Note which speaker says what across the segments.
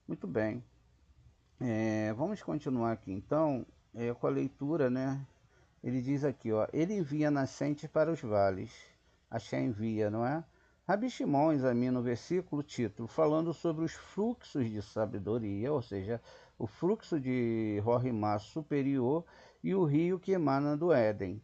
Speaker 1: Muito bem. Vamos continuar aqui então com a leitura, né? Ele diz aqui, ó, ele envia nascentes para os vales. Hashem envia, não é? Rabi Shimon examina o versículo título, falando sobre os fluxos de sabedoria, ou seja, o fluxo de Rorimá superior e o rio que emana do Éden.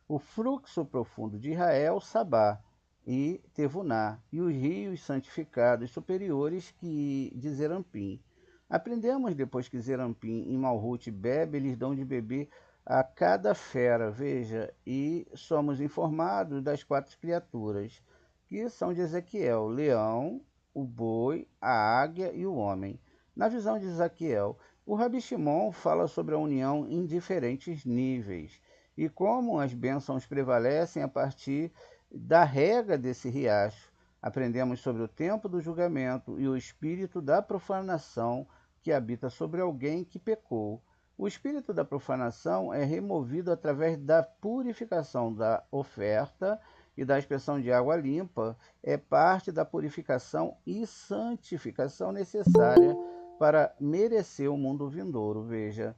Speaker 1: O fluxo profundo de Israel, Sabá e Tevuná, e os rios santificados superiores de Zerampim. Aprendemos depois que Zerampim e Malhut bebe, eles dão de beber a cada fera, veja, e somos informados das quatro criaturas, que são de Ezequiel, o leão, o boi, a águia e o homem. Na visão de Ezequiel, o Rabi Shimon fala sobre a união em diferentes níveis, e como as bênçãos prevalecem a partir da rega desse riacho. Aprendemos sobre o tempo do julgamento e o espírito da profanação que habita sobre alguém que pecou. O espírito da profanação é removido através da purificação da oferta e da aspersão de água limpa. É parte da purificação e santificação necessária para merecer o mundo vindouro. Veja,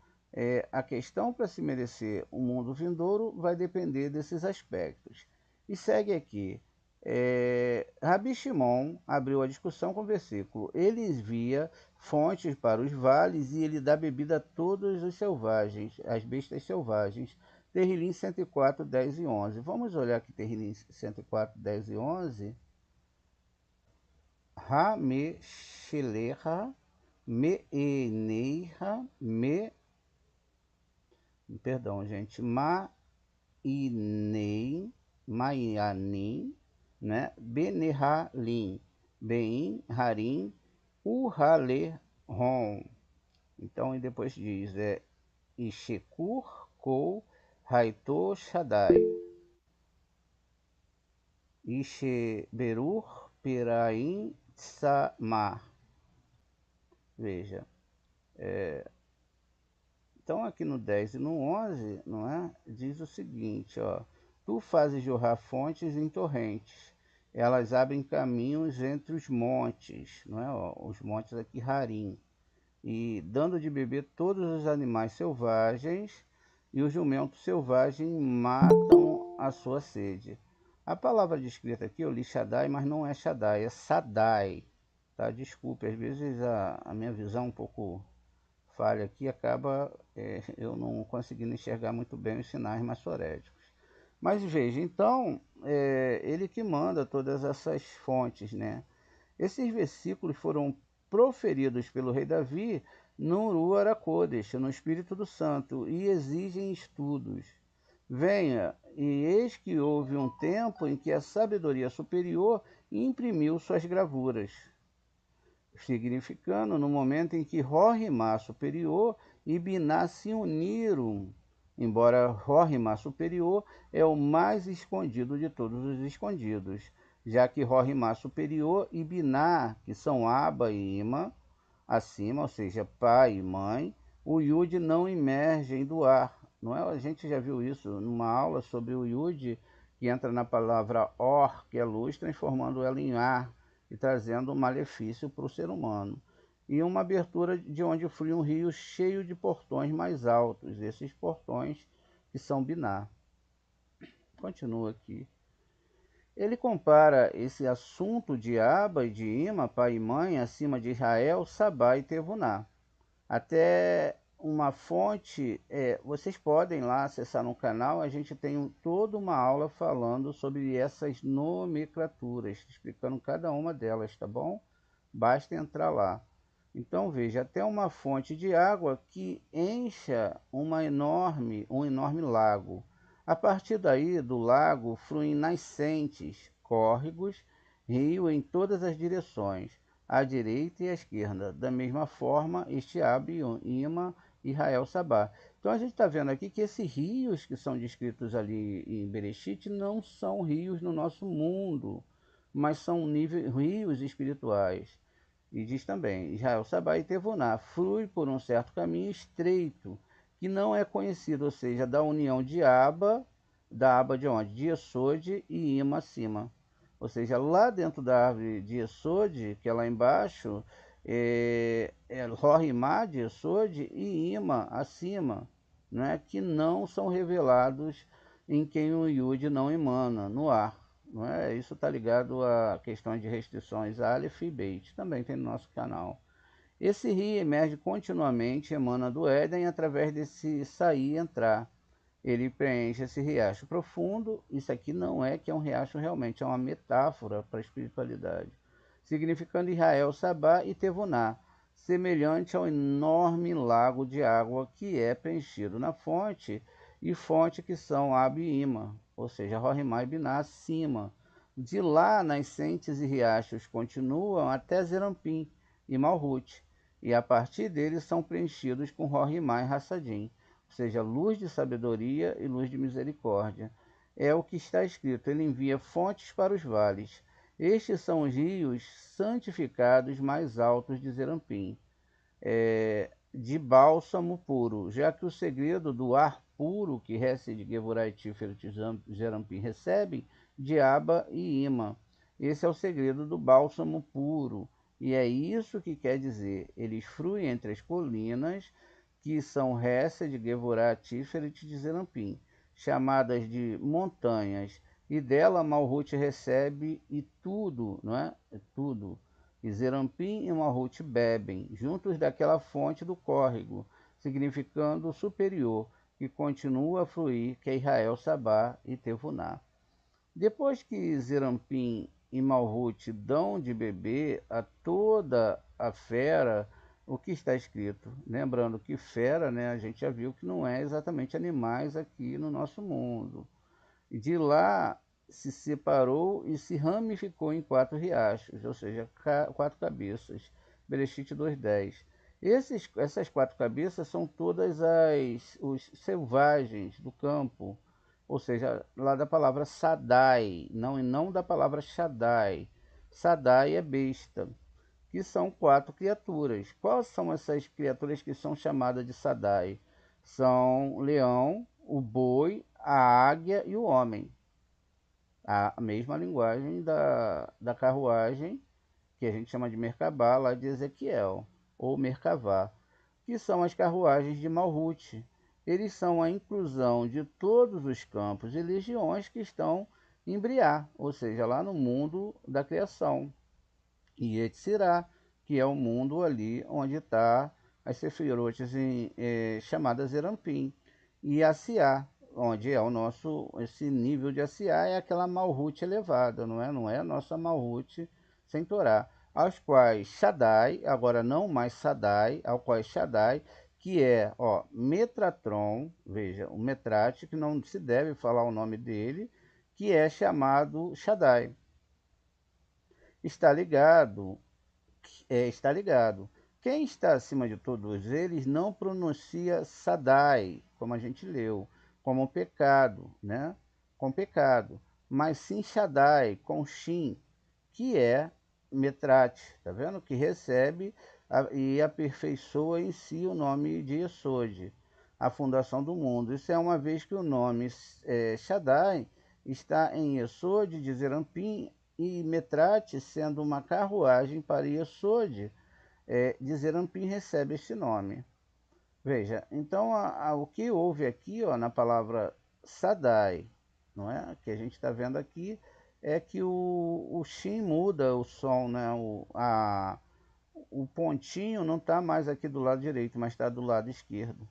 Speaker 1: a questão para se merecer o mundo vindouro vai depender desses aspectos. E segue aqui. Rabi Shimon abriu a discussão com o versículo. Ele envia fontes para os vales e ele dá bebida a todos os selvagens, as bestas selvagens. Terrilim 104, 10 e 11. Vamos olhar aqui Terrilim 104, 10 e 11. Ha-me-sheleha, me-eneiha, perdão, gente, ma-inei, Maianim, né? Benehalim, Bein, Harim, Uhalerhom. Então, e depois diz, Ishekur, Kou, Raito, Shaddai, Isheberur, Piraim, Samar. Veja, então aqui no 10 e no 11, não é? Diz o seguinte, ó. Tu fazes jorrar fontes em torrentes. Elas abrem caminhos entre os montes, não é? Ó, os montes aqui, Harim. E dando de beber todos os animais selvagens, e o jumento selvagem matam a sua sede. A palavra descrita aqui, eu li Shaddai, mas não é Shaddai, é Sadai. Tá? Desculpe, às vezes a minha visão um pouco falha aqui, acaba eu não conseguindo enxergar muito bem os sinais maçoréticos. Mas veja, então, ele que manda todas essas fontes, né? Esses versículos foram proferidos pelo rei Davi no Ruach HaKodesh, no Espírito do Santo, e exigem estudos. Venha, e eis que houve um tempo em que a sabedoria superior imprimiu suas gravuras, significando no momento em que Rorimá superior e Biná se uniram, embora Rorimá superior é o mais escondido de todos os escondidos, já que Rorimá superior e Biná, que são Aba e Ima, acima, ou seja, pai e mãe, o Yud não emergem do ar. Não é? A gente já viu isso numa aula sobre o Yud, que entra na palavra Or, que é luz, transformando ela em ar e trazendo um malefício para o ser humano. E uma abertura de onde flui um rio cheio de portões mais altos, esses portões que são binar. Continua aqui. Ele compara esse assunto de Aba e de Ima, pai e mãe, acima de Israel, Sabá e Tevuná. Até uma fonte, vocês podem lá acessar no canal, a gente tem toda uma aula falando sobre essas nomenclaturas, explicando cada uma delas, tá bom? Basta entrar lá. Então veja, até uma fonte de água que encha um enorme lago. A partir daí, do lago, fluem nascentes, córregos, rio em todas as direções, à direita e à esquerda. Da mesma forma, este abre Ima, Israel, Sabá. Então a gente está vendo aqui que esses rios que são descritos ali em Bereshit não são rios no nosso mundo, mas são rios espirituais. E diz também, Israel, Sabá e Tevoná, flui por um certo caminho estreito, que não é conhecido, ou seja, da união de Aba, da Aba de onde? De Esode e Ima acima. Ou seja, lá dentro da árvore de Esode, que é lá embaixo, Rorimá de Esode e Ima acima, né, que não são revelados em quem o Yud não emana, no ar. Não é? Isso está ligado a questões de restrições Aleph e Beit, também tem no nosso canal. Esse rio emerge continuamente, emana do Éden através desse sair e entrar. Ele preenche esse riacho profundo. Isso aqui não é que é um riacho realmente, é uma metáfora para a espiritualidade. Significando Israel, Sabá e Tevoná, semelhante ao enorme lago de água que é preenchido na fonte, e fonte que são Ab e Ima, ou seja, Rorimá e Biná acima. De lá, nascentes e riachos continuam até Zerampim e Malhut, e a partir deles são preenchidos com Rorimá e Hassadim, ou seja, luz de sabedoria e luz de misericórdia. É o que está escrito, ele envia fontes para os vales. Estes são os rios santificados mais altos de Zerampim, de bálsamo puro, já que o segredo do ar puro que Hesed, Gevurah e Tiferet Zerampim recebem de Aba e Ima. Esse é o segredo do bálsamo puro, e é isso que quer dizer. Eles fluem entre as colinas, que são Hesed, Gevurah, Tiferet de Zerampim, chamadas de montanhas, e dela Malhut recebe e tudo, não é? Tudo. E Zerampim e Malhut bebem, juntos daquela fonte do córrego, significando o superior, que continua a fluir, que é Israel, Sabá e Tevuná. Depois que Zerampim e Malhut dão de beber a toda a fera, o que está escrito? Lembrando que fera, né, a gente já viu que não é exatamente animais aqui no nosso mundo. E de lá se separou e se ramificou em 4 riachos, ou seja, 4 cabeças. Bereshit 2:10. Essas 4 cabeças são todas os selvagens do campo, ou seja, lá da palavra Sadai, não da palavra Shaddai. Sadai é besta, que são 4 criaturas. Quais são essas criaturas que são chamadas de Sadai? São o leão, o boi, a águia e o homem. A mesma linguagem da carruagem, que a gente chama de Merkabah, lá de Ezequiel, ou Merkavá, que são as carruagens de Malhut. Eles são a inclusão de todos os campos e legiões que estão em Briá, ou seja, lá no mundo da criação. E Yetzirá, que é o mundo ali onde está as Sefirotes chamadas Zerampim. E Asiá, onde é o nosso, esse nível de Asiá é aquela Malhut elevada, não é? Não é a nossa Malhut sem Torá. Aos quais Shaddai, agora não mais Sadai, ao qual Shaddai, que é, ó, Metratron, veja, o Metrate, que não se deve falar o nome dele, que é chamado Shaddai. Está ligado, está ligado. Quem está acima de todos eles não pronuncia Sadai, como a gente leu, como pecado, né? Com pecado, mas sim Shaddai, com Shin, que é Metrate, tá vendo? Que recebe e aperfeiçoa em si o nome de Yesod, a fundação do mundo. Isso é uma vez que o nome Shaddai está em Yesod de Zerampim e Metrate, sendo uma carruagem para Yesod, de Zerampim recebe este nome. Veja, então o que houve aqui, ó, na palavra Sadai, não é? Que a gente está vendo aqui, é que o Shin muda o som, né? o pontinho não está mais aqui do lado direito, mas está do lado esquerdo.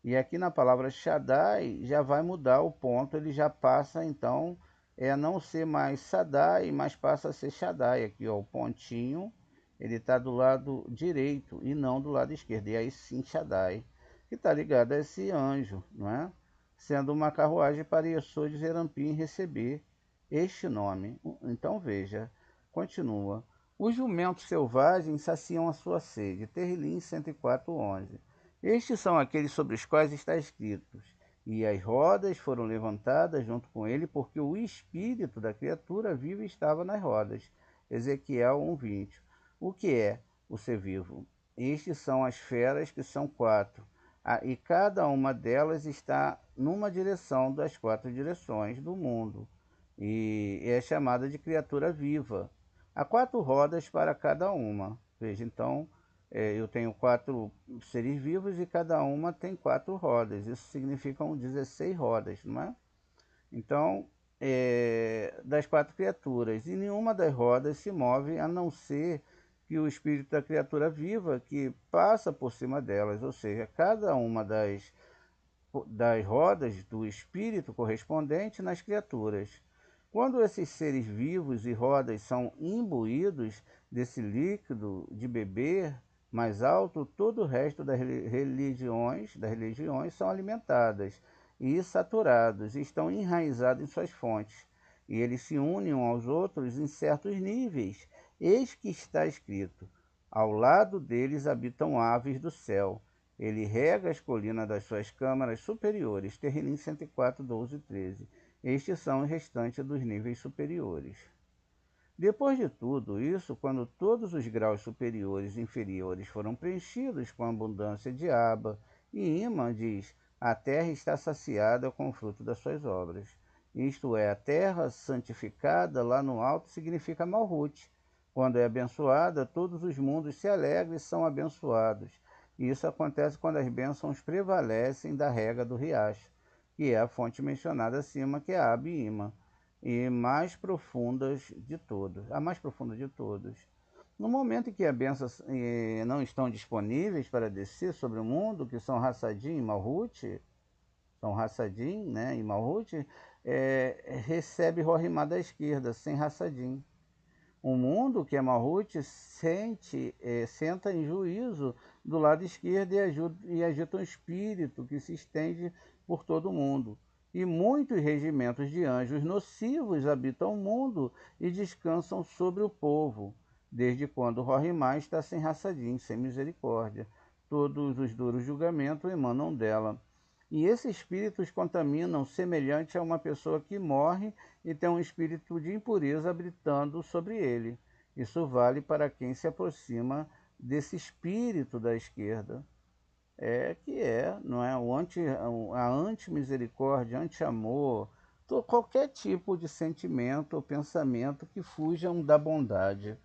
Speaker 1: E aqui na palavra Shaddai já vai mudar o ponto, ele já passa então a não ser mais Sadai, mas passa a ser Shaddai. Aqui ó, o pontinho ele está do lado direito e não do lado esquerdo. E aí sim Shaddai, que está ligado a esse anjo, não é? Sendo uma carruagem para Yesod Zerampim receber este nome. Então veja, continua. Os jumentos selvagens saciam a sua sede. Terrilim 104:11. Estes são aqueles sobre os quais está escrito: e as rodas foram levantadas junto com ele, porque o espírito da criatura viva estava nas rodas. Ezequiel 1:20. O que é o ser vivo? Estes são as feras, que são quatro, e cada uma delas está numa direção das quatro direções do mundo, e é chamada de criatura viva. Há quatro rodas para cada uma. Veja, então, eu tenho quatro seres vivos e cada uma tem quatro rodas. Isso significam 16 rodas, não é? Então, das quatro criaturas, e nenhuma das rodas se move a não ser que o espírito da criatura viva que passa por cima delas, ou seja, cada uma das rodas do espírito correspondente nas criaturas. Quando esses seres vivos e rodas são imbuídos desse líquido de beber mais alto, todo o resto das religiões são alimentadas e saturados, e estão enraizados em suas fontes, e eles se unem uns aos outros em certos níveis. Eis que está escrito: ao lado deles habitam aves do céu. Ele rega as colinas das suas câmaras superiores. Terrilim 104, 12 e 13. Estes são os restantes dos níveis superiores. Depois de tudo isso, quando todos os graus superiores e inferiores foram preenchidos com abundância de aba, e Imã diz: a terra está saciada com o fruto das suas obras. Isto é, a terra santificada lá no alto significa Malhut. Quando é abençoada, todos os mundos se alegram e são abençoados. E isso acontece quando as bênçãos prevalecem da rega do riacho, que é a fonte mencionada acima, que é a Aba e Imã, e mais profundas de todos, a mais profunda de todos. No momento em que as bênçãos não estão disponíveis para descer sobre o mundo, que são Hassadim e Malhut, são Hassadim, né, e Malhut, recebe Rorimá da esquerda, sem Hassadim. O mundo, que é Malhut, senta em juízo do lado esquerdo e agita um espírito que se estende por todo o mundo. E muitos regimentos de anjos nocivos habitam o mundo e descansam sobre o povo, desde quando Rorimá está sem Hassadim, sem misericórdia. Todos os duros julgamentos emanam dela. E esses espíritos contaminam, semelhante a uma pessoa que morre e tem um espírito de impureza habitando sobre ele. Isso vale para quem se aproxima desse espírito da esquerda, não é, a anti-misericórdia, anti-amor, qualquer tipo de sentimento ou pensamento que fujam da bondade.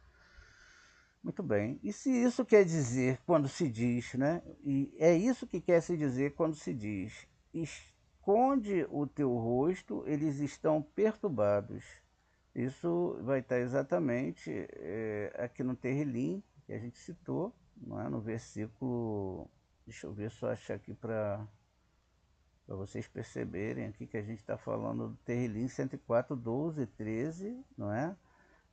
Speaker 1: Muito bem. E se isso quer dizer quando se diz, né? E é isso que quer se dizer quando se diz: esconde o teu rosto, eles estão perturbados. Isso vai estar exatamente aqui no Terrilim, que a gente citou, não é? No versículo. Deixa eu ver, só achar aqui para vocês perceberem aqui que a gente está falando do Terrilim 104, 12 e 13, não é?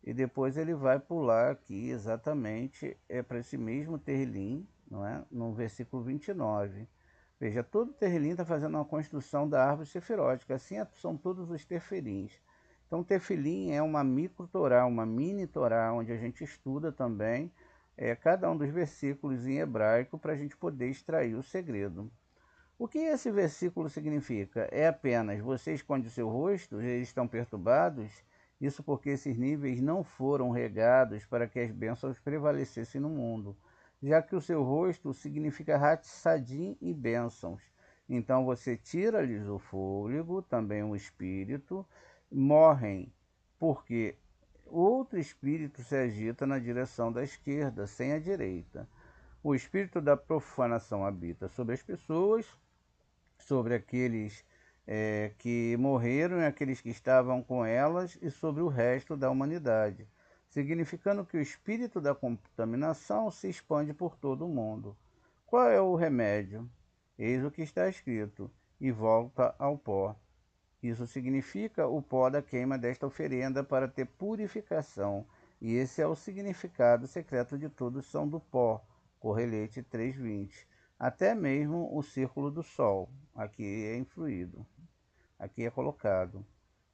Speaker 1: E depois ele vai pular aqui exatamente para esse mesmo Terrilim, não é? No versículo 29. Veja, todo Terrilim está fazendo uma construção da árvore sefirótica, assim são todos os teferins. Então, tefilim é uma micro-torá, uma mini-torá, onde a gente estuda também cada um dos versículos em hebraico para a gente poder extrair o segredo. O que esse versículo significa? É apenas: você esconde o seu rosto, eles estão perturbados. Isso porque esses níveis não foram regados para que as bênçãos prevalecessem no mundo, já que o seu rosto significa Hatsadim e bênçãos. Então você tira-lhes o fôlego, também o espírito, morrem, porque outro espírito se agita na direção da esquerda, sem a direita. O espírito da profanação habita sobre as pessoas, sobre aqueles que morreram e aqueles que estavam com elas, e sobre o resto da humanidade. significando que o espírito da contaminação se expande por todo o mundo. Qual é o remédio? Eis o que está escrito: e volta ao pó. Isso significa o pó da queima desta oferenda para ter purificação. E esse é o significado secreto de tudo são do pó. Correlete 3:20. Até mesmo o círculo do sol. Aqui é influído. Aqui é colocado.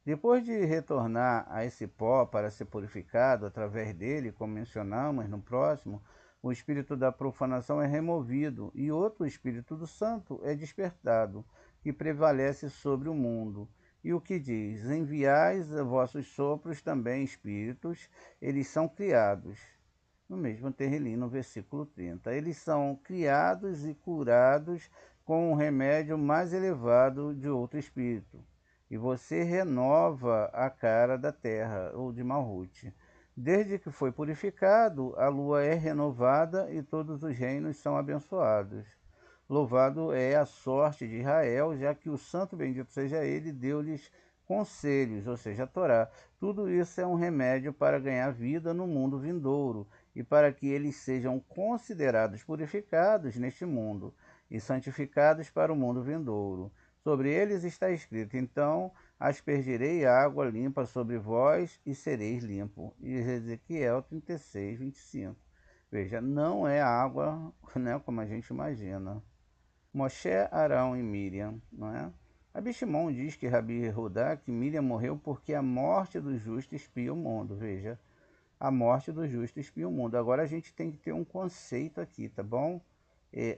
Speaker 1: Depois de retornar a esse pó para ser purificado através dele, como mencionamos no próximo, o espírito da profanação é removido e outro espírito do santo é despertado, que prevalece sobre o mundo. E o que diz? Enviais a vossos sopros também espíritos, eles são criados. No mesmo Terrilim, no versículo 30. Eles são criados e curados com um remédio mais elevado de outro espírito. E você renova a cara da terra, ou de Malhut. Desde que foi purificado, a lua é renovada e todos os reinos são abençoados. Louvado é a sorte de Israel, já que o santo bendito seja ele, deu-lhes conselhos, ou seja, a Torá. Tudo isso é um remédio para ganhar vida no mundo vindouro e para que eles sejam considerados purificados neste mundo e santificados para o mundo vindouro. Sobre eles está escrito: então aspergirei água limpa sobre vós e sereis limpo. E Ezequiel 36:25. Veja, não é água, né, como a gente imagina. Moshe, Arão e Miriam, não é? Rabi Shimon diz que Rabi Hudá que Miriam morreu porque a morte do justo espia o mundo. Veja, a morte do justo espia o mundo. Agora a gente tem que ter um conceito aqui, tá bom?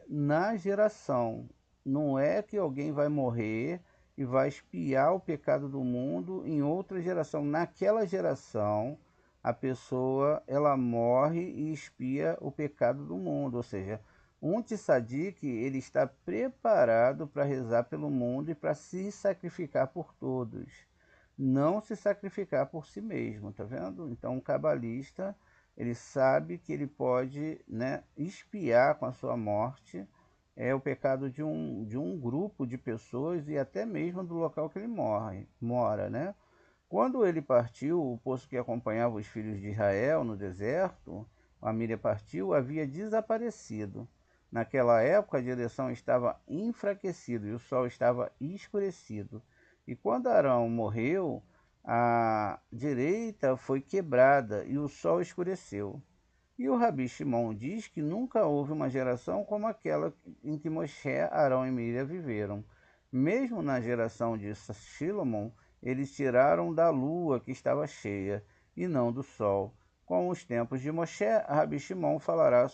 Speaker 1: Na geração, não é que alguém vai morrer e vai espiar o pecado do mundo em outra geração. Naquela geração, a pessoa ela morre e expia o pecado do mundo, ou seja, um tzadik, ele está preparado para rezar pelo mundo e para se sacrificar por todos, não se sacrificar por si mesmo, tá vendo? Então, o cabalista, ele sabe que ele pode, né, expiar com a sua morte o pecado de um grupo de pessoas e até mesmo do local que ele mora, né? Quando ele partiu, o poço que acompanhava os filhos de Israel no deserto, a Míria partiu, havia desaparecido. Naquela época, a direção estava enfraquecida e o sol estava escurecido. E quando Arão morreu, a direita foi quebrada e o sol escureceu. E o Rabi Shimon diz que nunca houve uma geração como aquela em que Moshe, Arão e Miriam viveram. Mesmo na geração de Shilomon, eles tiraram da lua que estava cheia, e não do sol. Com os tempos de Moshe, Rabi Shimon fala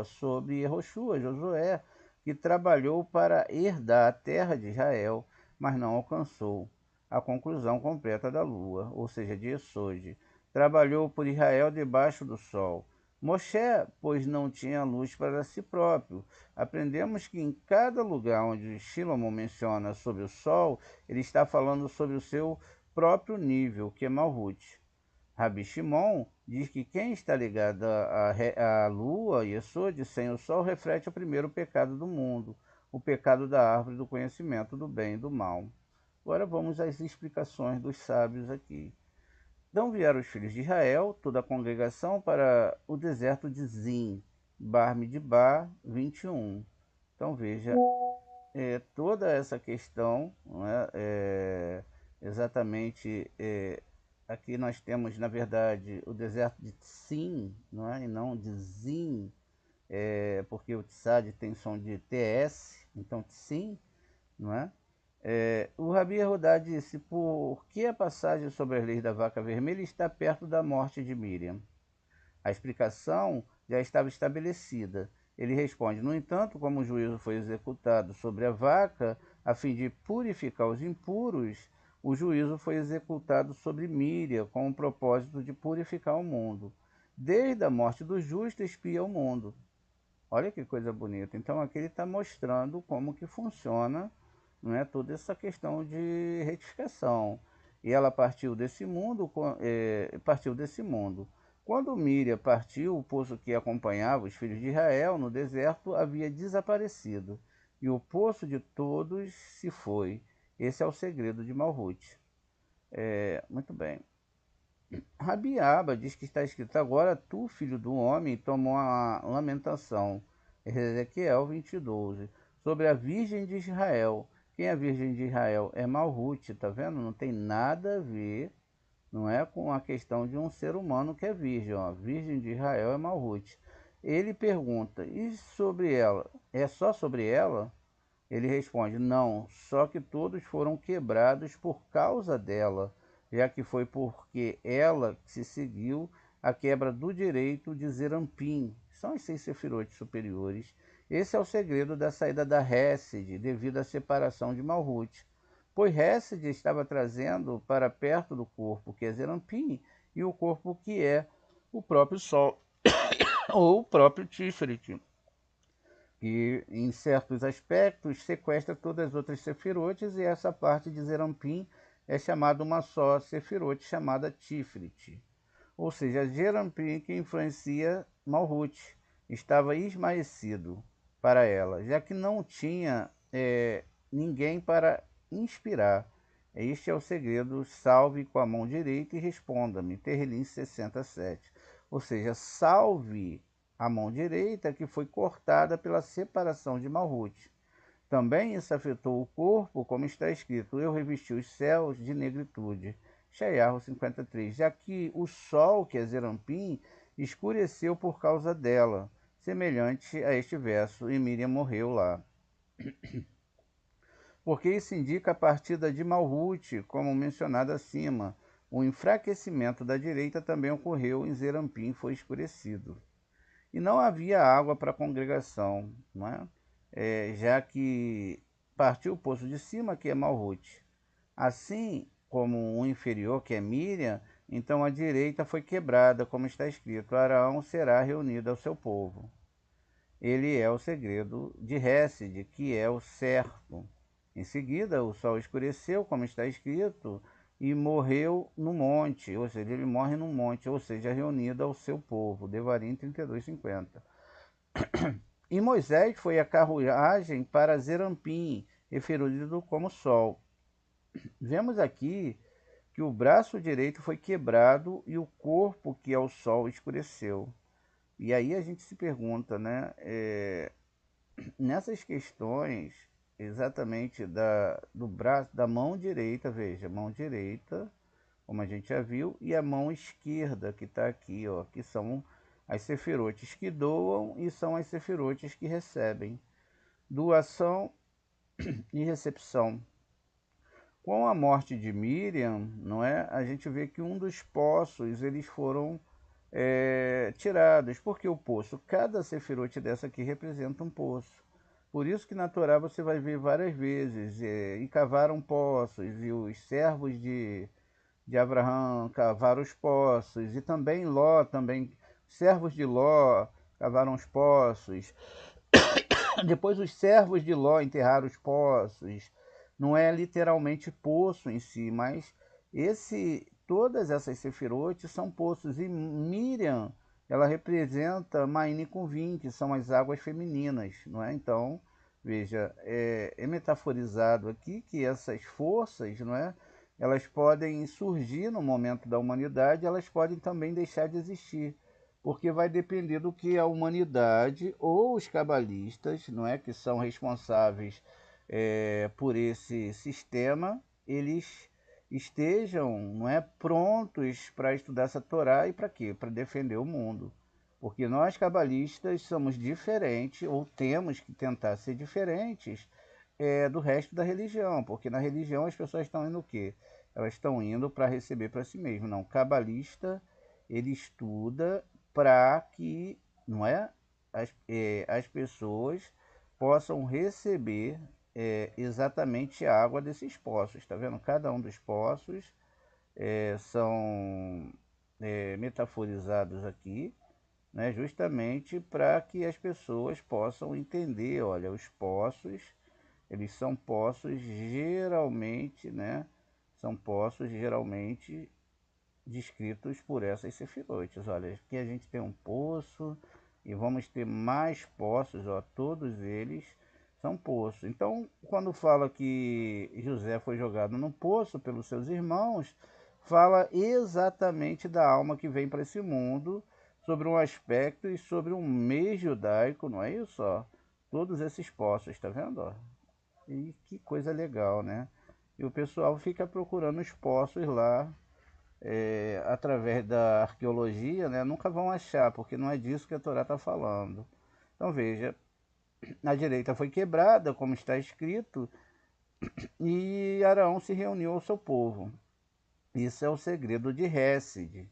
Speaker 1: sobre Yehoshua, Josué, que trabalhou para herdar a terra de Israel, mas não alcançou a conclusão completa da lua, ou seja, de Esode. Trabalhou por Israel debaixo do sol. Moshe, pois não tinha luz para si próprio. Aprendemos que em cada lugar onde Shlomo menciona sobre o sol, ele está falando sobre o seu próprio nível, que é Malhut. Rabi Shimon diz que quem está ligado à lua e Yesod sem o sol reflete o primeiro pecado do mundo, o pecado da árvore do conhecimento do bem e do mal. Agora vamos às explicações dos sábios aqui. Então vieram os filhos de Israel, toda a congregação, para o deserto de Zim, Bar-Midbar 21. Então veja, toda essa questão, não é, exatamente, aqui nós temos, na verdade, o deserto de Tsim, não é, e não de Zim, porque o Tsad tem som de TS, então Tsim, não é? O Rabi Yehudá disse: por que a passagem sobre as leis da vaca vermelha está perto da morte de Miriam? A explicação já estava estabelecida. Ele responde: no entanto, como o juízo foi executado sobre a vaca, a fim de purificar os impuros, o juízo foi executado sobre Miriam, com o propósito de purificar o mundo. Desde a morte do justo expia o mundo. Olha que coisa bonita. Então aqui ele está mostrando como que funciona, não é, toda essa questão de retificação. E ela partiu desse mundo. Quando Miriam partiu, o poço que acompanhava os filhos de Israel no deserto havia desaparecido, e o poço de todos se foi. Esse é o segredo de Malhut. Muito bem. Rabiaba diz que está escrito: agora tu, filho do homem, tomou a lamentação. Ezequiel 20:12. Sobre a Virgem de Israel. Quem é a Virgem de Israel? É Malhute, tá vendo? Não tem nada a ver, não é, com a questão de um ser humano que é virgem. Ó. Virgem de Israel é Malhute. Ele pergunta: e sobre ela? É só sobre ela? Ele responde: não, só que todos foram quebrados por causa dela, já que foi porque ela se seguiu a quebra do direito de Zerampim. São os 6 sefirotes superiores. Esse é o segredo da saída da Hesed, devido à separação de Malhut. Pois Hesed estava trazendo para perto do corpo, que é Zerampim, e o corpo que é o próprio Sol, ou o próprio Tiferet, que em certos aspectos sequestra todas as outras sefirotes, e essa parte de Zerampim é chamada uma só sefirote chamada Tiferet. Ou seja, Zerampim que influencia Malhut estava esmaecido para ela, já que não tinha ninguém para inspirar. Este é o segredo: salve com a mão direita e responda-me. Terrelim 67. Ou seja, salve a mão direita que foi cortada pela separação de Malhut. Também isso afetou o corpo, como está escrito: eu revesti os céus de negritude. Shaiarro 53. Já que o sol, que é Zerampim, escureceu por causa dela, semelhante a este verso, e Miriam morreu lá. Porque isso indica a partida de Malhut, como mencionado acima. O enfraquecimento da direita também ocorreu em Zerampim, foi escurecido. E não havia água para a congregação, não é? Já que partiu o poço de cima, que é Malhut. Assim como o inferior, que é Miriam, então a direita foi quebrada, como está escrito: Arão será reunido ao seu povo. Ele é o segredo de Hesed, que é o certo. Em seguida, o sol escureceu, como está escrito, e morreu no monte, ou seja, ele morre no monte, ou seja, reunido ao seu povo. Devarim 32:50. E Moisés foi a carruagem para Zerampim, referido como sol. Vemos aqui que o braço direito foi quebrado e o corpo, que é o sol, escureceu. E aí a gente se pergunta, né? Nessas questões, exatamente do braço, da mão direita, veja, mão direita, como a gente já viu, e a mão esquerda, que está aqui, ó, que são as sefirotes que doam e são as sefirotes que recebem. Doação e recepção. Com a morte de Miriam, não é, a gente vê que um dos poços eles foram tirados. Porque o poço, cada sefirote dessa aqui representa um poço. Por isso que na Torá você vai ver várias vezes, e cavaram poços, e os servos de Abraão cavaram os poços, e também Ló, também servos de Ló cavaram os poços. Depois os servos de Ló enterraram os poços. Não é literalmente poço em si, mas todas essas sefirotes são poços. E Miriam, ela representa Maine com Vim, que são as águas femininas, não é? Então, veja, é metaforizado aqui que essas forças, não é? Elas podem surgir no momento da humanidade, elas podem também deixar de existir, porque vai depender do que a humanidade ou os cabalistas, não é, que são responsáveis por esse sistema, eles estejam, não é, prontos para estudar essa Torá. E para quê? Para defender o mundo. Porque nós cabalistas somos diferentes, ou temos que tentar ser diferentes do resto da religião, porque na religião as pessoas estão indo o quê? Elas estão indo para receber para si mesmo. Não, o cabalista, ele estuda para que, não é, as pessoas possam receber exatamente a água desses poços. Está vendo? Cada um dos poços são metaforizados aqui, né, justamente para que as pessoas possam entender. Olha, os poços, eles são poços geralmente, né, são poços geralmente descritos por essas sefirotes. Olha, aqui a gente tem um poço e vamos ter mais poços, ó, todos eles são poços. Então, quando fala que José foi jogado no poço pelos seus irmãos, fala exatamente da alma que vem para esse mundo, sobre um aspecto e sobre um mês judaico, não é isso? Ó? Todos esses postos, tá vendo? Ó? E que coisa legal, né? E o pessoal fica procurando os poços lá, através da arqueologia, né? Nunca vão achar, porque não é disso que a Torá está falando. Então veja, a direita foi quebrada, como está escrito, e Araão se reuniu ao seu povo. Isso é o segredo de Hesed,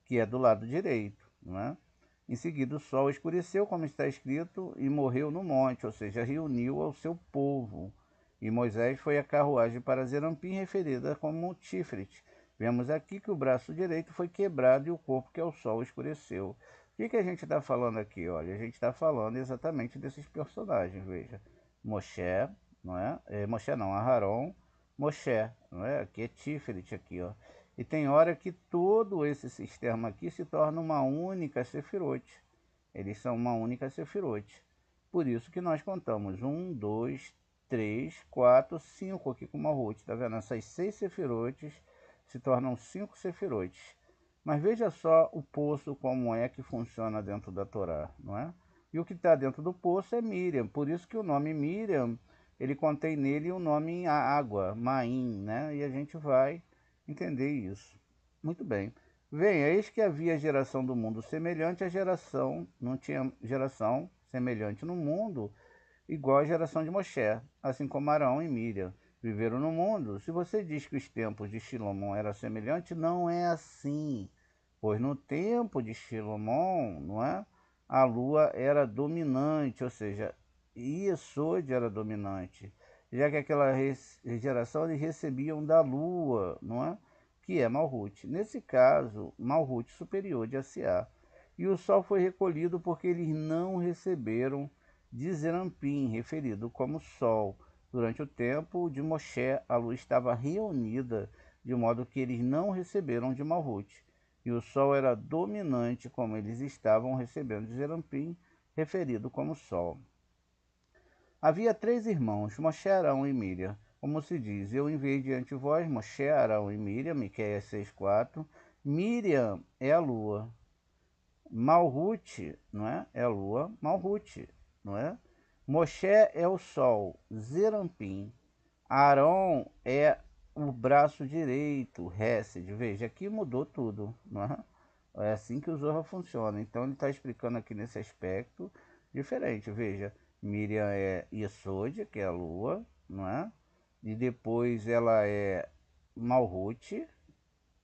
Speaker 1: que é do lado direito, não é? Em seguida o sol escureceu, como está escrito, e morreu no monte, ou seja, reuniu ao seu povo. E Moisés foi a carruagem para Zerampim, referida como Tiferet. Vemos aqui que o braço direito foi quebrado e o corpo, que é o sol, escureceu. O que a gente está falando aqui? Olha, a gente está falando exatamente desses personagens, veja. Moshe, não é? Moshe não, Aharon, Moshe, não é? Aqui é Tiferet, aqui, ó. E tem hora que todo esse sistema aqui se torna uma única sefirote. Eles são uma única sefirote. Por isso que nós contamos 1, 2, 3, 4, 5 aqui com uma rote. Tá vendo? Essas 6 sefirotes se tornam 5 sefirotes. Mas veja só o poço como é que funciona dentro da Torá, não é? E o que está dentro do poço é Miriam. Por isso que o nome Miriam, ele contém nele o nome água, Maim, né? E a gente vai entender isso. Muito bem. Venha, eis que havia geração do mundo semelhante à geração, não tinha geração semelhante no mundo, igual à geração de Moshe, assim como Arão e Miriam viveram no mundo. Se você diz que os tempos de Shilomon eram semelhantes, não é assim. Pois no tempo de Shilomon, não é? A lua era dominante, ou seja, Iesod era dominante, já que aquela geração eles recebiam da lua, não é? Que é Malhut. Nesse caso, Malhut superior de Asiá. E o sol foi recolhido porque eles não receberam de Zerampim, referido como sol. Durante o tempo de Moshe, a lua estava reunida, de modo que eles não receberam de Malhut. E o sol era dominante, como eles estavam recebendo de Zerampim, referido como sol. Havia 3 irmãos, Moshe, Arão e Miriam. Como se diz, eu enviei diante de vós Moshe, Arão e Miriam, Miqueias 6,4. Miriam é a lua. Malhut, não é? É a lua. Malhut, não é? Moshe é o sol. Zerampim. Arão é o braço direito, Hesed. Veja, aqui mudou tudo, não é? É assim que o Zohar funciona. Então ele está explicando aqui nesse aspecto diferente. Veja, Miriam é Yesod, que é a lua, não é? E depois ela é Malhut,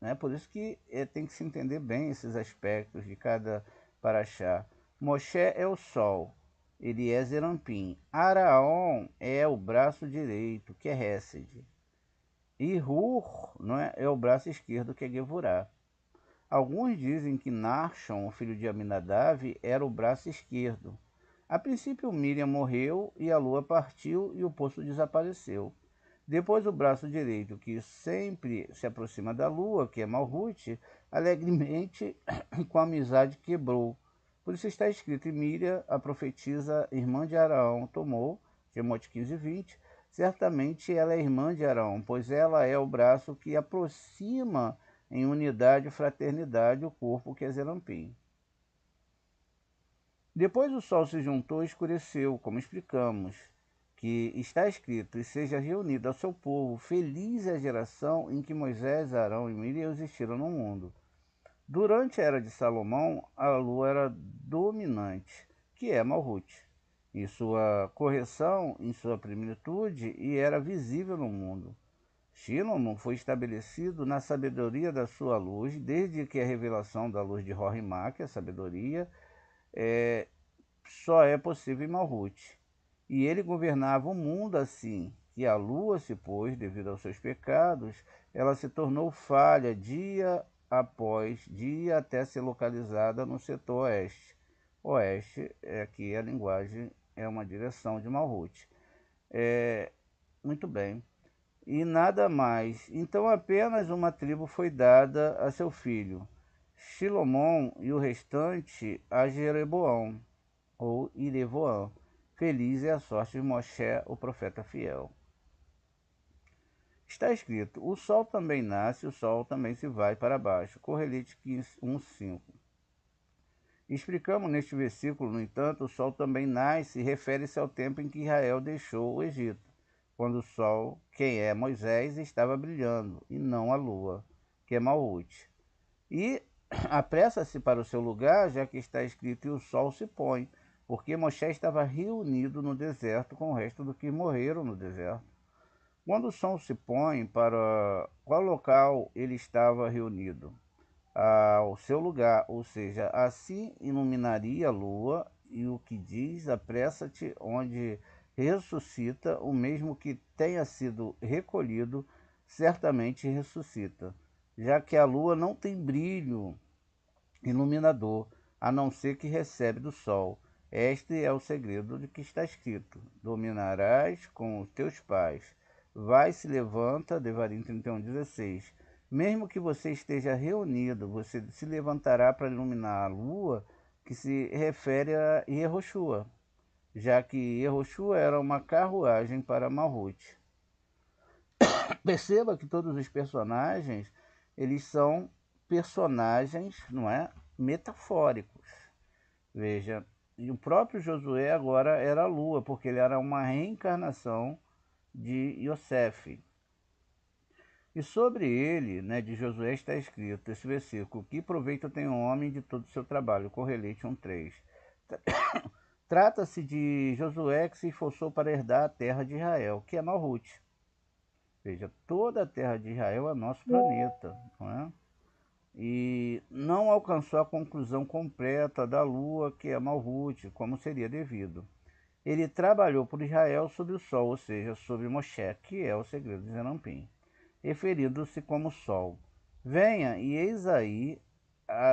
Speaker 1: né? Por isso que tem que se entender bem esses aspectos de cada paraxá. Moshe é o sol, ele é Zerampim. Araon é o braço direito, que é Hesed. E Hur, não é? É o braço esquerdo, que é Gevurah. Alguns dizem que Narshon, o filho de Aminadav, era o braço esquerdo. A princípio, Miriam morreu e a lua partiu e o poço desapareceu. Depois, o braço direito, que sempre se aproxima da lua, que é Malhut, alegremente e com amizade quebrou. Por isso está escrito: e Miriam, a profetisa, irmã de Araão, tomou, Shemot 15:20, certamente ela é irmã de Araão, pois ela é o braço que aproxima em unidade e fraternidade o corpo, que é Zerampim. Depois o sol se juntou e escureceu, como explicamos, que está escrito: e seja reunido ao seu povo, feliz é a geração em que Moisés, Arão e Miriam existiram no mundo. Durante a era de Salomão, a lua era dominante, que é Malhut, em sua correção, em sua plenitude, e era visível no mundo. Shilomon foi estabelecido na sabedoria da sua luz, desde que a revelação da luz de Rorimá, que é a sabedoria, é, só é possível em Malhut. E ele governava o mundo assim, que a lua se pôs, devido aos seus pecados, ela se tornou falha dia após dia, até ser localizada no setor oeste. Oeste, aqui a linguagem é uma direção de Malhut. Muito bem. E nada mais. Então apenas uma tribo foi dada a seu filho, Shilomon, e o restante a Jeroboão, ou Irevoão. Feliz é a sorte de Moshe, o profeta fiel. Está escrito: o sol também nasce, o sol também se vai para baixo. Correlite 1:5. Explicamos neste versículo, no entanto, o sol também nasce e refere-se ao tempo em que Israel deixou o Egito, quando o sol, quem é Moisés, estava brilhando, e não a lua, que é Malhute. E apressa-se para o seu lugar, já que está escrito: e o sol se põe, porque Moisés estava reunido no deserto com o resto dos que morreram no deserto. Quando o sol se põe, para qual local ele estava reunido? Ao seu lugar, ou seja, assim iluminaria a lua, e o que diz: apressa-te, onde ressuscita, o mesmo que tenha sido recolhido, certamente ressuscita, já que a lua não tem brilho iluminador, a não ser que recebe do sol. Este é o segredo de que está escrito: dominarás com os teus pais. Vai, se levanta, Devarim 31:16. Mesmo que você esteja reunido, você se levantará para iluminar a lua, que se refere a Yehoshua, já que Yehoshua era uma carruagem para Malhute. Perceba que todos os personagens, eles são personagens, não é, metafóricos. Veja, e o próprio Josué agora era a lua, porque ele era uma reencarnação de Yosef. E sobre ele, né, de Josué, está escrito esse versículo: que proveito tem o homem de todo o seu trabalho? Correlite 1:3. Trata-se de Josué que se esforçou para herdar a terra de Israel, que é Malhute. Veja, toda a terra de Israel é nosso planeta, não é? E não alcançou a conclusão completa da lua, que é Malhute, como seria devido. Ele trabalhou por Israel sob o sol, ou seja, sobre Moshe, que é o segredo de Zerampim, referindo-se como sol. Venha, e eis aí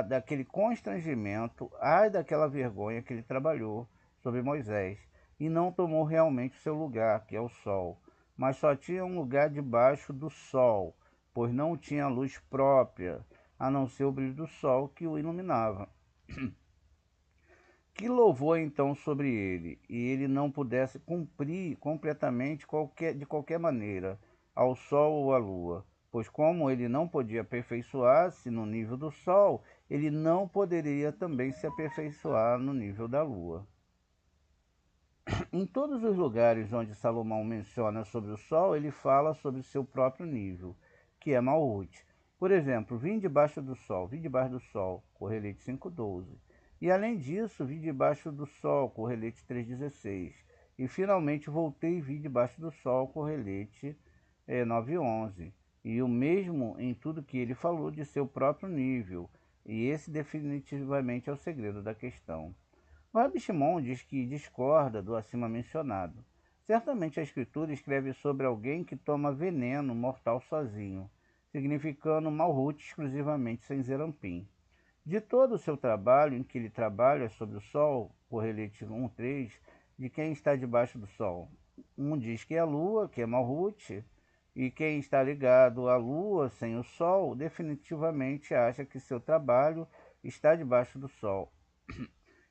Speaker 1: daquele constrangimento, ai daquela vergonha que ele trabalhou sobre Moisés, e não tomou realmente o seu lugar, que é o sol, mas só tinha um lugar debaixo do sol, pois não tinha luz própria, a não ser o brilho do sol que o iluminava. Que louvor então sobre ele, e ele não pudesse cumprir completamente de qualquer maneira ao sol ou à lua, pois como ele não podia aperfeiçoar-se no nível do sol, ele não poderia também se aperfeiçoar no nível da lua. Em todos os lugares onde Salomão menciona sobre o sol, ele fala sobre seu próprio nível, que é Malhute. Por exemplo, vim debaixo do sol, Correlite 5:12. E além disso, vi debaixo do sol, Correlite 3:16. E finalmente voltei e vi debaixo do sol, Correlite 9:11. E o mesmo em tudo que ele falou de seu próprio nível. E esse definitivamente é o segredo da questão. O Rabi Shimon diz que discorda do acima mencionado. Certamente a escritura escreve sobre alguém que toma veneno mortal sozinho, significando Malhute exclusivamente sem Zerampim. De todo o seu trabalho, em que ele trabalha sobre o sol, Correlite 1:3, de quem está debaixo do sol. Um diz que é a lua, que é Malhute, e quem está ligado à lua sem o sol, definitivamente acha que seu trabalho está debaixo do sol.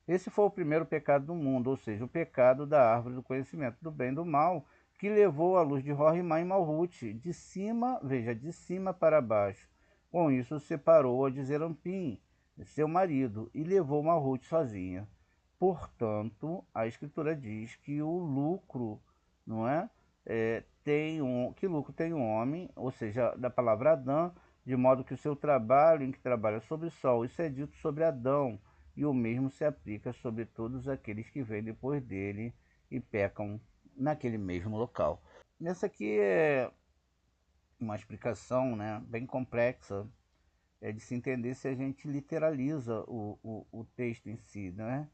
Speaker 1: Esse foi o primeiro pecado do mundo, ou seja, o pecado da árvore do conhecimento do bem e do mal, que levou a luz de Rorimá e Malhute, de cima, veja, de cima para baixo. Com isso, separou-a de Zerampim, seu marido, e levou Malhute sozinha. Portanto, a Escritura diz que o lucro, não é? Que lucro tem um homem, ou seja, da palavra Adão, de modo que o seu trabalho, em que trabalha sobre o sol, isso é dito sobre Adão, e o mesmo se aplica sobre todos aqueles que vêm depois dele e pecam naquele mesmo local. Essa aqui é uma explicação, né, bem complexa, de se entender se a gente literaliza o texto em si, né?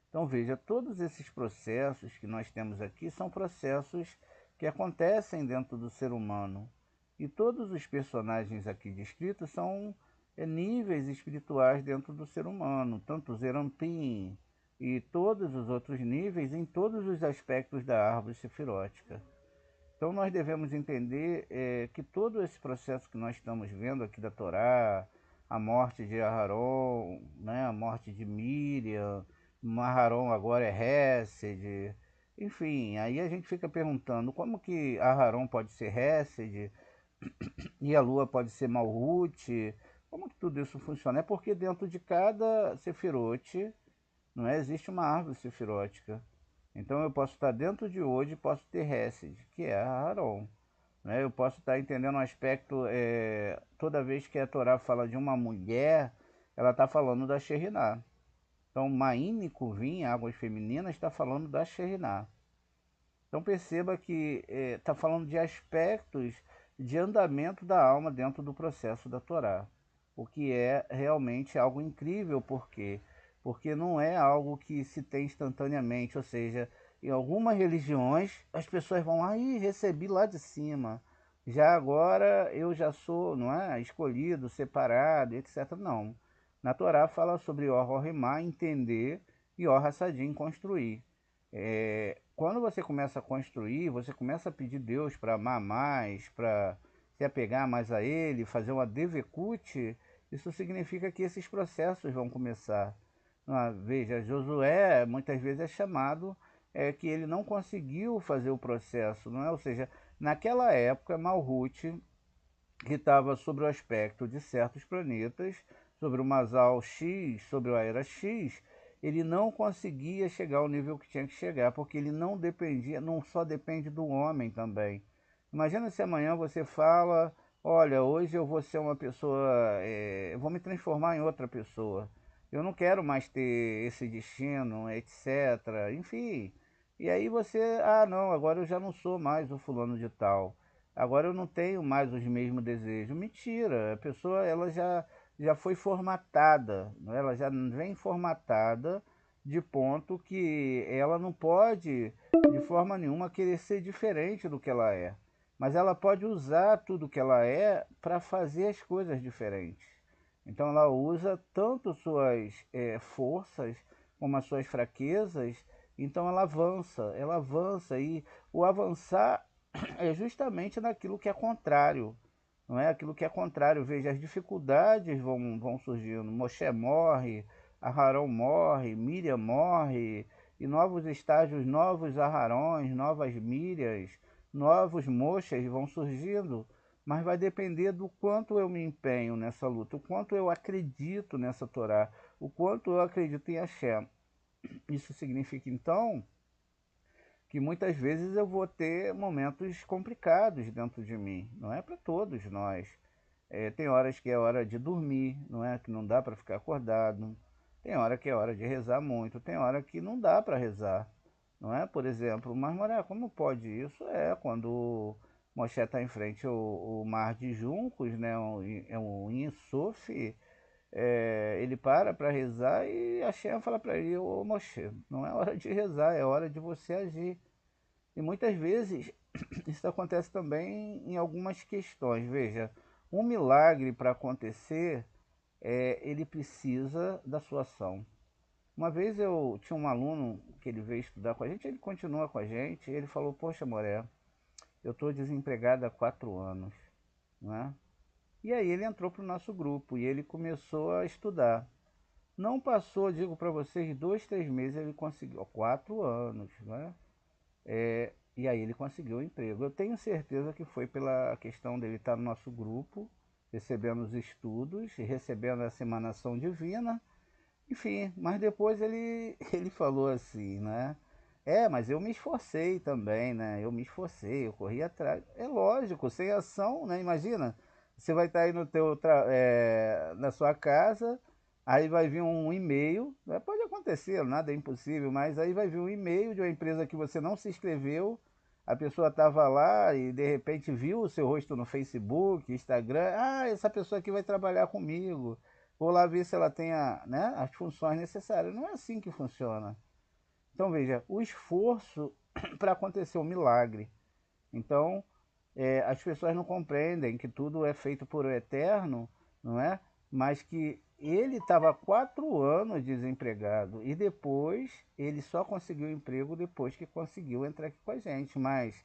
Speaker 1: Então veja, todos esses processos que nós temos aqui são processos que acontecem dentro do ser humano. E todos os personagens aqui descritos são níveis espirituais dentro do ser humano, tanto Zerampim e todos os outros níveis em todos os aspectos da árvore sefirótica. Então nós devemos entender que todo esse processo que nós estamos vendo aqui da Torá, a morte de Aharon, né, a morte de Miriam, Aharon agora é Hesed, enfim, aí a gente fica perguntando como que Aharon pode ser Hesed, e a lua pode ser Malhut. Como que tudo isso funciona? É porque dentro de cada sefirote, não é, existe uma árvore sefirótica. Então eu posso estar dentro de hoje, posso ter Hesed, que é Aharon. Né? Eu posso estar entendendo um aspecto, toda vez que a Torá fala de uma mulher, ela está falando da Sheriná. Então, Maim e Kuvim, águas femininas, está falando da Sheriná. Então perceba que está falando de aspectos de andamento da alma dentro do processo da Torá, o que é realmente algo incrível, porque não é algo que se tem instantaneamente, ou seja, em algumas religiões as pessoas vão lá e recebi lá de cima, já agora eu já sou, não é, escolhido, separado, etc. Não. Na Torá fala sobre Or Rohimá, entender, e Or Hassadim, construir. Quando você começa a construir, você começa a pedir Deus para amar mais, para se apegar mais a Ele, fazer uma devekut, isso significa que esses processos vão começar. Veja, Josué muitas vezes é chamado que ele não conseguiu fazer o processo, não é? Ou seja, naquela época, Malhut, que estava sobre o aspecto de certos planetas, sobre o Masal X, sobre a Era X, ele não conseguia chegar ao nível que tinha que chegar, porque ele não dependia, não só depende do homem também. Imagina se amanhã você fala, olha, hoje eu vou ser uma pessoa, eu vou me transformar em outra pessoa. Eu não quero mais ter esse destino, etc. Enfim. E aí você, ah não, agora eu já não sou mais o fulano de tal. Agora eu não tenho mais os mesmos desejos. Mentira, a pessoa já foi formatada, né? Ela já vem formatada de ponto que ela não pode, de forma nenhuma, querer ser diferente do que ela é. Mas ela pode usar tudo que ela é para fazer as coisas diferentes. Então ela usa tanto suas forças como as suas fraquezas, então ela avança e o avançar é justamente naquilo que é contrário, não é? Aquilo que é contrário, veja, as dificuldades vão surgindo, Moshe morre, Aharon morre, Miriam morre, e novos estágios, novos Aharões, novas Mírias, novos Moshas vão surgindo, mas vai depender do quanto eu me empenho nessa luta, o quanto eu acredito nessa Torá, o quanto eu acredito em Hashem. Isso significa, então, que muitas vezes eu vou ter momentos complicados dentro de mim. Não é para todos nós. Tem horas que é hora de dormir, não é? Que não dá para ficar acordado. Tem hora que é hora de rezar muito. Tem hora que não dá para rezar, não é? Por exemplo, mas Moré, como pode isso? É quando Moshe está em frente ao mar de juncos, né? É um Insuf. Ele para rezar e a Shem fala para ele: ô Moshe, não é hora de rezar, é hora de você agir. E muitas vezes isso acontece também em algumas questões. Veja, um milagre para acontecer, ele precisa da sua ação. Uma vez eu tinha um aluno que ele veio estudar com a gente, ele continua com a gente, e ele falou, poxa Moré, eu estou desempregado há 4 anos, né? E aí ele entrou para o nosso grupo e ele começou a estudar. Não passou, digo para vocês, 2, 3 meses ele conseguiu, 4 anos, né? E aí ele conseguiu o emprego. Eu tenho certeza que foi pela questão dele estar no nosso grupo, recebendo os estudos e recebendo essa emanação divina. Enfim, mas depois ele falou assim, né? Mas eu me esforcei também, né? Eu me esforcei, eu corri atrás. É lógico, sem ação, né? Imagina, você vai estar aí na sua casa, aí vai vir um e-mail, né? Pode acontecer, nada é impossível, mas aí vai vir um e-mail de uma empresa que você não se inscreveu, a pessoa estava lá e de repente viu o seu rosto no Facebook, Instagram, essa pessoa aqui vai trabalhar comigo. Vou lá ver se ela tem né, as funções necessárias. Não é assim que funciona. Então veja, o esforço para acontecer um milagre. Então, as pessoas não compreendem que tudo é feito por o eterno, não é? Mas que ele estava 4 anos desempregado e depois ele só conseguiu emprego depois que conseguiu entrar aqui com a gente. Mas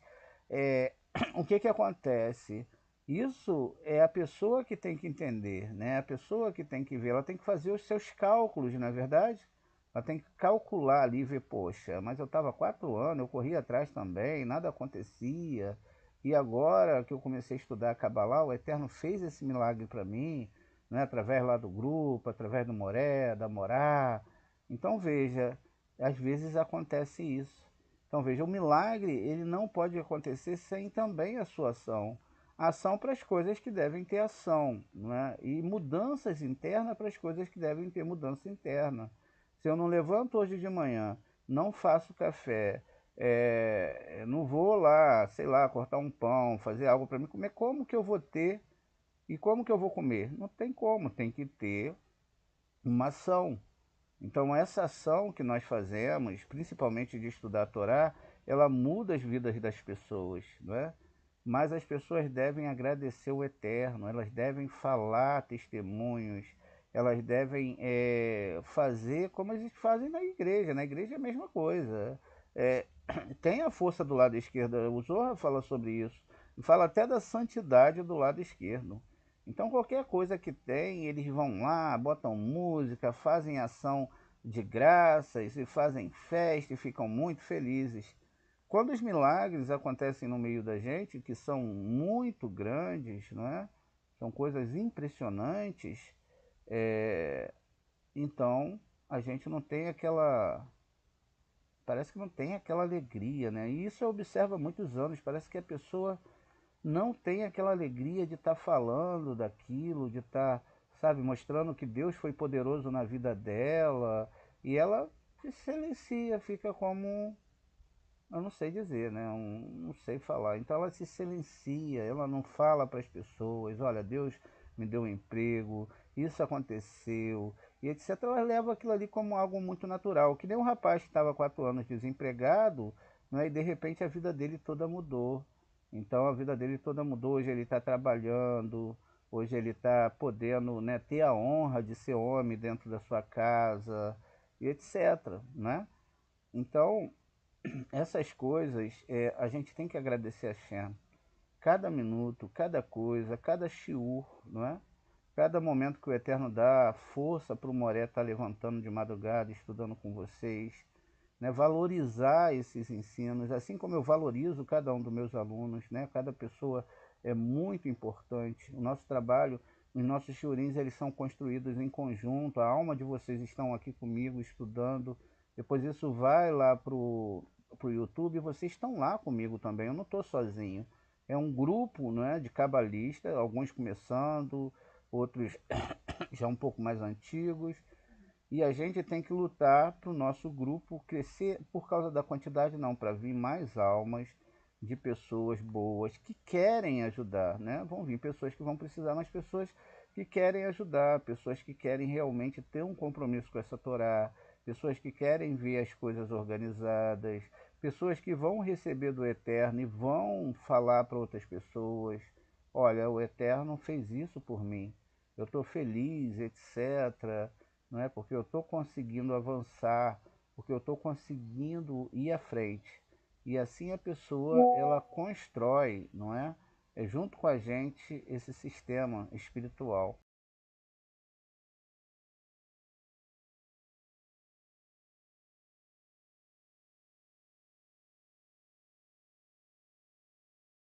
Speaker 1: é, o que acontece? Isso é a pessoa que tem que entender, né? A pessoa que tem que ver, ela tem que fazer os seus cálculos, não é verdade? Ela tem que calcular ali, ver, poxa, mas eu estava 4 anos, eu corri atrás também, nada acontecia. E agora que eu comecei a estudar a Kabbalah, o Eterno fez esse milagre para mim, né, através lá do grupo, através do Moré, da Morá. Então veja, às vezes acontece isso. Então veja, o milagre ele não pode acontecer sem também a sua ação. Ação para as coisas que devem ter ação, né? E mudanças internas para as coisas que devem ter mudança interna. Se eu não levanto hoje de manhã, não faço café, não vou lá, sei lá, cortar um pão, fazer algo para mim comer, como que eu vou ter e como que eu vou comer? Não tem como, tem que ter uma ação. Então essa ação que nós fazemos, principalmente de estudar a Torá, ela muda as vidas das pessoas, não é? Mas as pessoas devem agradecer o Eterno, elas devem falar testemunhos, elas devem fazer como eles fazem na igreja. Na igreja é a mesma coisa. É, tem a força do lado esquerdo, o Zohar fala sobre isso, e fala até da santidade do lado esquerdo. Então qualquer coisa que tem, eles vão lá, botam música, fazem ação de graças e fazem festa e ficam muito felizes. Quando os milagres acontecem no meio da gente, que são muito grandes, não é? São coisas impressionantes, é, então a gente não tem aquela, parece que não tem aquela alegria, né? E isso eu observo há muitos anos, parece que a pessoa não tem aquela alegria de estar falando daquilo, de estar, sabe, mostrando que Deus foi poderoso na vida dela, e ela se silencia, fica como, eu não sei dizer, né? Não sei falar. Então ela se silencia, ela não fala para as pessoas, olha, Deus me deu um emprego, isso aconteceu, e etc. Ela leva aquilo ali como algo muito natural, que nem um rapaz que estava 4 anos desempregado, né? E de repente a vida dele toda mudou. Então a vida dele toda mudou, hoje ele está trabalhando, hoje ele está podendo, né, ter a honra de ser homem dentro da sua casa, e etc. Né? Então, essas coisas, a gente tem que agradecer a Shem. Cada minuto, cada coisa, cada shiur, não é? Cada momento que o Eterno dá força para o Moré estar levantando de madrugada, estudando com vocês, né? Valorizar esses ensinos, assim como eu valorizo cada um dos meus alunos, né? Cada pessoa é muito importante. O nosso trabalho, os nossos shiurins, eles são construídos em conjunto. A alma de vocês estão aqui comigo estudando. Depois isso vai lá pro YouTube e vocês estão lá comigo também. Eu não estou sozinho. É um grupo, né, de cabalistas, alguns começando, outros já um pouco mais antigos, e a gente tem que lutar para o nosso grupo crescer por causa da quantidade, não, para vir mais almas de pessoas boas que querem ajudar, né? Vão vir pessoas que vão precisar, mas pessoas que querem ajudar, pessoas que querem realmente ter um compromisso com essa Torá, pessoas que querem ver as coisas organizadas, pessoas que vão receber do Eterno e vão falar para outras pessoas, olha, o Eterno fez isso por mim, eu estou feliz, etc., não é? Porque eu estou conseguindo avançar, porque eu estou conseguindo ir à frente. E assim a pessoa ela constrói, não é? Junto com a gente esse sistema espiritual.